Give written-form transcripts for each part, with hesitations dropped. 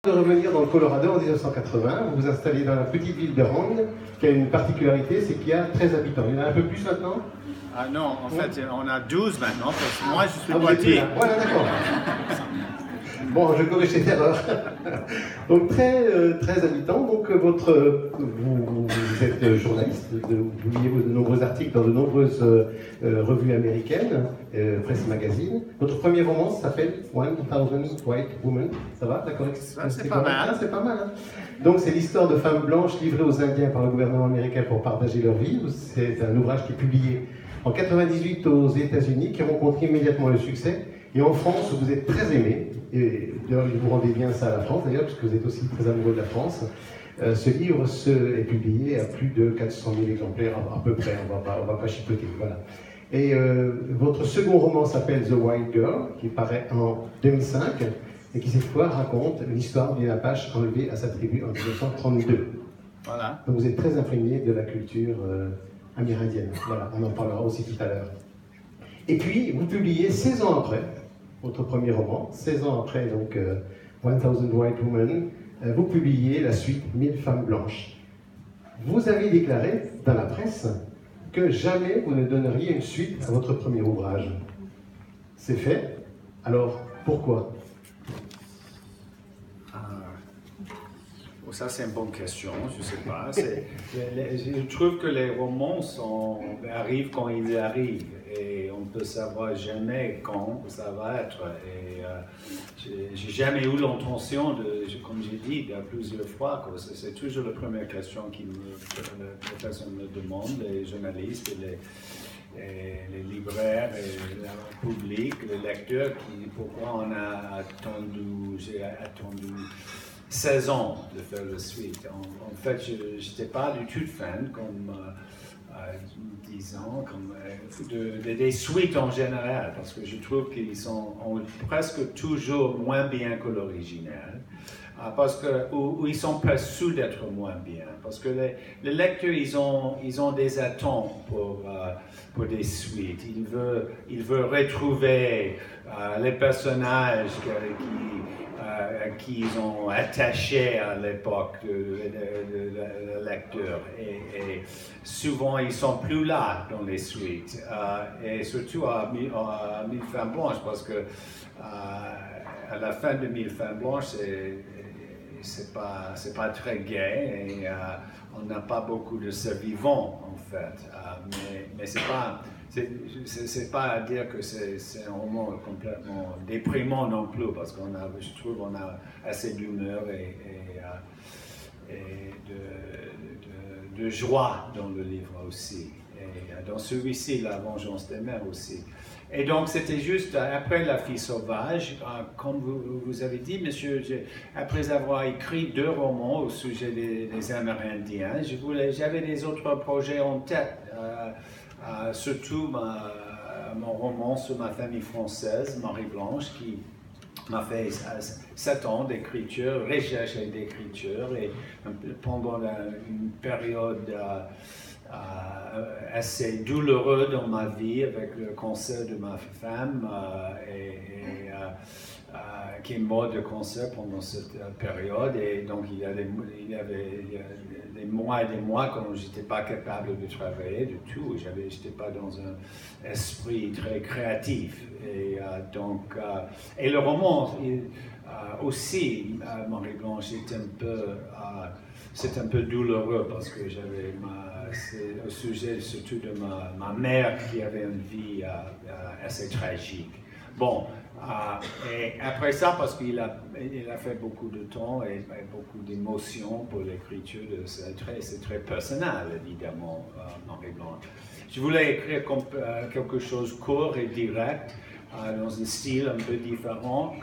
De revenir dans le Colorado en 1980, vous vous installez dans la petite ville de Rand, qui a une particularité, c'est qu'il y a 13 habitants. Il y en a un peu plus maintenant? Ah non, en fait, on a 12 maintenant, parce que moi, je suis vous êtes petit. là. Voilà, d'accord. Bon, je corrige cette erreur. Donc, 13 habitants. Donc, vous êtes journaliste, vous publiez de nombreux articles dans de nombreuses revues américaines, presse et magazines. Votre premier roman s'appelle 1000 White Women. Ça va, d'accord? C'est pas mal. C'est pas mal. Hein. Donc, c'est l'histoire de femmes blanches livrées aux Indiens par le gouvernement américain pour partager leur vie. C'est un ouvrage qui est publié en 98 aux États-Unis, qui rencontre immédiatement le succès. Et en France, vous êtes très aimé, et d'ailleurs, vous rendez bien ça à la France, d'ailleurs, puisque vous êtes aussi très amoureux de la France. Ce livre est publié à plus de 400 000 exemplaires, à peu près, on va pas chipoter, voilà. Et votre second roman s'appelle The White Girl, qui paraît en 2005, et qui cette fois raconte l'histoire d'une Apache enlevée à sa tribu en 1932. Voilà. Donc vous êtes très imprégné de la culture amérindienne. Voilà, on en parlera aussi tout à l'heure. Et puis, vous publiez 16 ans après, votre premier roman, 16 ans après, donc 1000 White Women, vous publiez la suite 1000 femmes blanches. Vous avez déclaré dans la presse que jamais vous ne donneriez une suite à votre premier ouvrage. C'est fait. Alors, pourquoi? Ça, c'est une bonne question, je ne sais pas. Je trouve que les romans arrivent quand ils arrivent et on ne peut savoir jamais quand ça va être. Et j'ai jamais eu l'intention comme j'ai dit plusieurs fois, c'est toujours la première question que les personnes me demandent, les journalistes et les libraires, et le public, les lecteurs, pourquoi on a j'ai attendu 16 ans de faire la suite. En fait, je n'étais pas du tout fan, comme disons, des suites en général, parce que je trouve qu'ils sont presque toujours moins bien que l'original, parce que ou ils sont perçus d'être moins bien, parce que les lecteurs ils ont des attentes pour des suites. Ils veulent retrouver les personnages qui ils ont attaché à l'époque de lecteur. Et souvent, ils sont plus là dans les suites. Et surtout à 1000 femmes blanches, parce que à la fin de 1000 femmes blanches, c'est pas très gai et on n'a pas beaucoup de survivants, en fait. Mais c'est pas à dire que c'est un roman complètement déprimant non plus, parce je trouve qu'on a assez d'humeur et de joie dans le livre aussi. Et dans celui-ci, La vengeance des mères aussi. Et donc, c'était juste après La fille sauvage, comme vous avez dit, monsieur, après avoir écrit 2 romans au sujet des Amérindiens, j'avais des autres projets en tête. Surtout mon roman sur ma famille française, Marie-Blanche, qui m'a fait 7 ans d'écriture, recherche et d'écriture, et pendant une période assez douloureuse dans ma vie avec le cancer de ma femme, qui est mort de cancer pendant cette période, et donc il y avait des mois et des mois quand je n'étais pas capable de travailler du tout, je n'étais pas dans un esprit très créatif, et le roman aussi, Marie-Blanche, c'est un peu douloureux parce que c'est au sujet surtout de ma mère qui avait une vie assez tragique. Bon, et après ça, parce qu'il a fait beaucoup de temps et beaucoup d'émotions pour l'écriture, c'est très personnel, évidemment, Marie-Blanche. Je voulais écrire quelque chose de court et direct, dans un style un peu différent,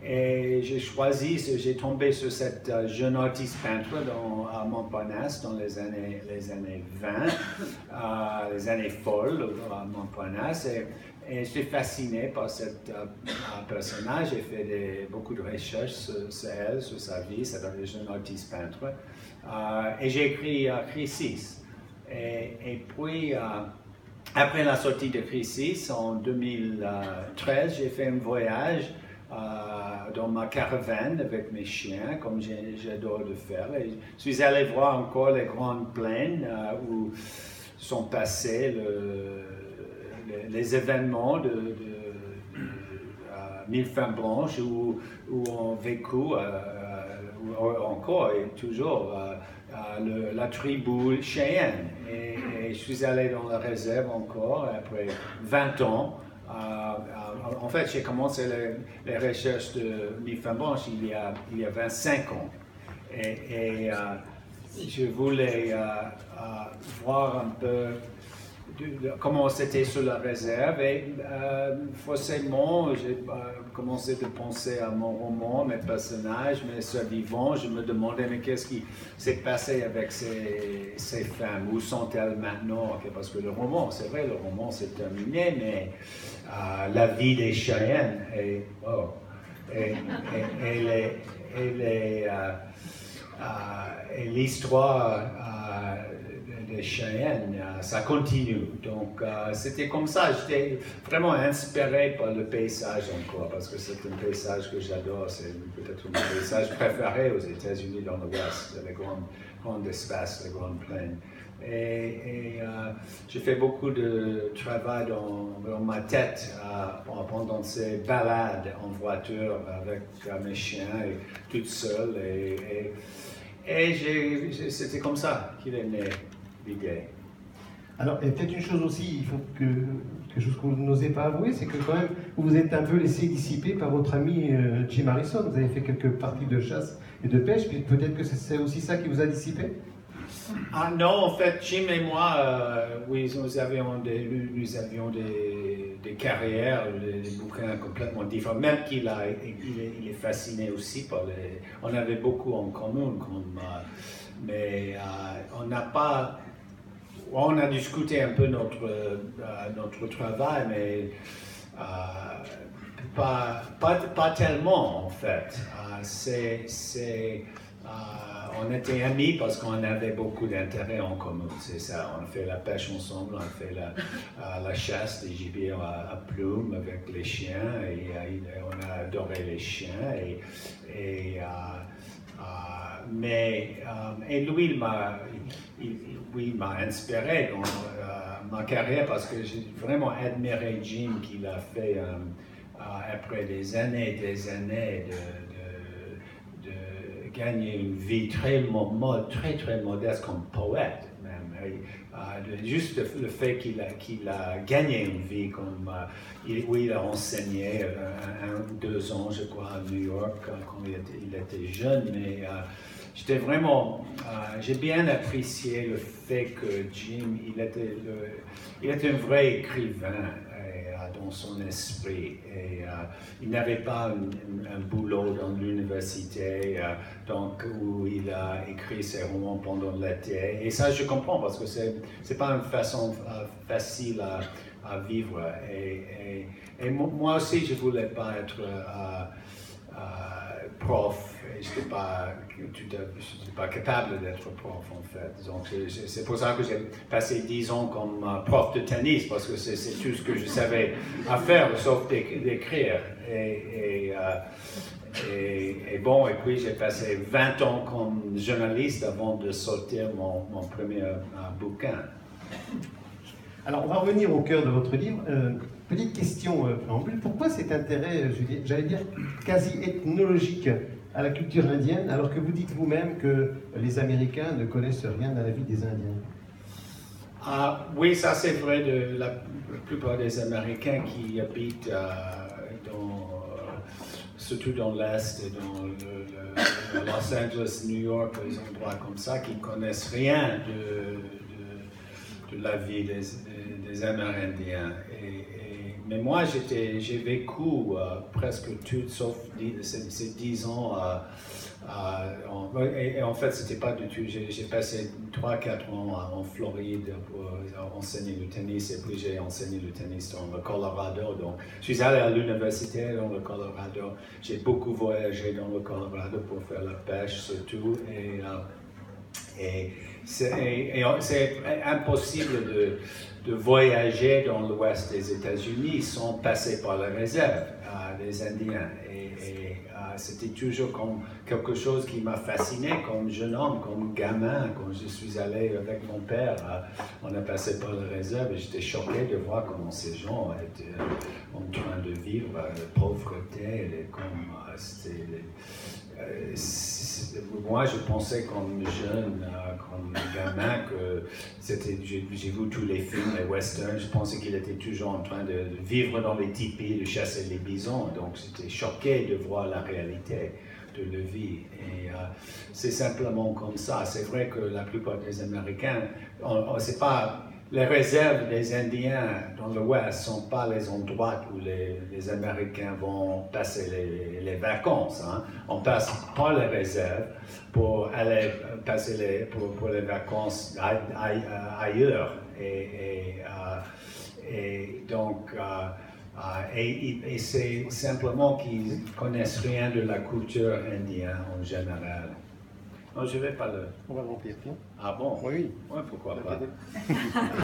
et j'ai tombé sur cette jeune artiste peintre à Montparnasse dans les années 20, les années folles à Montparnasse, et j'étais fasciné par ce personnage. J'ai fait beaucoup de recherches sur elle, sur sa vie. C'est un jeune artiste peintre, et j'ai écrit Crisis. Et puis après la sortie de Crisis, en 2013, j'ai fait un voyage dans ma caravane avec mes chiens, comme j'adore le faire. Et je suis allé voir encore les grandes plaines où sont passés les événements de Mille Femmes Blanches, où ont vécu encore et toujours la tribu Cheyenne. Et je suis allé dans la réserve encore après 20 ans. En fait, j'ai commencé les recherches de Mille Femmes Blanches il y a 25 ans. Et je voulais voir un peu comment c'était sur la réserve. Et forcément, j'ai commencé de penser à mon roman, mes personnages, mes survivants. Je me demandais, mais qu'est-ce qui s'est passé avec ces femmes? Où sont-elles maintenant? Parce que le roman, c'est vrai, le roman s'est terminé, mais la vie des Cheyennes et l'histoire des Cheyennes, ça continue. Donc, c'était comme ça. J'étais vraiment inspiré par le paysage encore, parce que c'est un paysage que j'adore. C'est peut-être mon paysage préféré aux États-Unis dans l'Ouest, les grands espaces, les grandes plaines. Et j'ai fait beaucoup de travail dans ma tête pendant ces balades en voiture avec mes chiens et toute seule. Et c'était comme ça qu'il est né l'idée. Alors, et peut-être une chose aussi, il faut quelque chose que vous n'osez pas avouer, c'est que quand même, vous vous êtes un peu laissé dissiper par votre ami Jim Harrison. Vous avez fait quelques parties de chasse et de pêche, puis peut-être que c'est aussi ça qui vous a dissipé? Ah non, en fait, Jim et moi, oui, nous avions des carrières, des bouquins complètement différents, même il est fasciné aussi par les... On avait beaucoup en commun, mais on n'a pas... On a discuté un peu notre travail, mais pas tellement, en fait. On était amis parce qu'on avait beaucoup d'intérêts en commun, c'est ça. On a fait la pêche ensemble, on a fait la chasse des gibiers à plumes avec les chiens, et on a adoré les chiens. Et lui, il m'a inspiré dans ma carrière parce que j'ai vraiment admiré Jim qu'il a fait après des années de gagner une vie très modeste comme poète même. Juste le fait qu'il a gagné une vie comme où il a enseigné 1 ou 2 ans, je crois, à New York quand il était jeune. Mais j'étais vraiment, j'ai bien apprécié le fait que Jim, il était un vrai écrivain dans son esprit. Et il n'avait pas un boulot dans l'université où il a écrit ses romans pendant l'été. Et ça, je comprends parce que c'est pas une façon facile à vivre. Et moi aussi, je voulais pas être prof. Je n'étais pas capable d'être prof, en fait. Donc, c'est pour ça que j'ai passé 10 ans comme prof de tennis, parce que c'est tout ce que je savais faire, sauf d'écrire. Et puis j'ai passé 20 ans comme journaliste avant de sortir mon premier bouquin. Alors, on va revenir au cœur de votre livre. Petite question préambule. Pourquoi cet intérêt, j'allais dire, quasi ethnologique à la culture indienne, alors que vous dites vous-même que les Américains ne connaissent rien à la vie des Indiens? Oui, ça c'est vrai de la plupart des Américains qui habitent surtout dans l'Est et dans Los Angeles, New York, des endroits comme ça, qui ne connaissent rien de la vie des Amérindiens. Mais moi, j'ai vécu presque tout, sauf ces 10 ans. Et en fait, c'était pas du tout. J'ai passé 3-4 ans en Floride pour enseigner le tennis, et puis j'ai enseigné le tennis dans le Colorado. Donc, je suis allé à l'université dans le Colorado. J'ai beaucoup voyagé dans le Colorado pour faire la pêche surtout. Et c'est impossible de voyager dans l'ouest des États-Unis sans passer par la réserve des Indiens. C'était toujours comme quelque chose qui m'a fasciné comme jeune homme, comme gamin. Quand je suis allé avec mon père, on a passé par la réserve et j'étais choqué de voir comment ces gens étaient en train de vivre la pauvreté. Moi, je pensais comme jeune, comme gamin, que j'ai vu tous les films, les westerns, je pensais qu'il était toujours en train de vivre dans les tipis, de chasser les bisons. Donc, j'étais choqué de voir la réalité de la vie. Et c'est simplement comme ça. C'est vrai que la plupart des Américains, c'est pas... Les réserves des Indiens dans l'Ouest ne sont pas les endroits où les Américains vont passer les vacances. Hein. On passe par les réserves pour aller passer pour les vacances ailleurs. Et donc, c'est simplement qu'ils ne connaissent rien de la culture indienne en général. Non, je ne vais pas le... On va remplir, non? Ah bon? Oui. Ouais, pourquoi pas?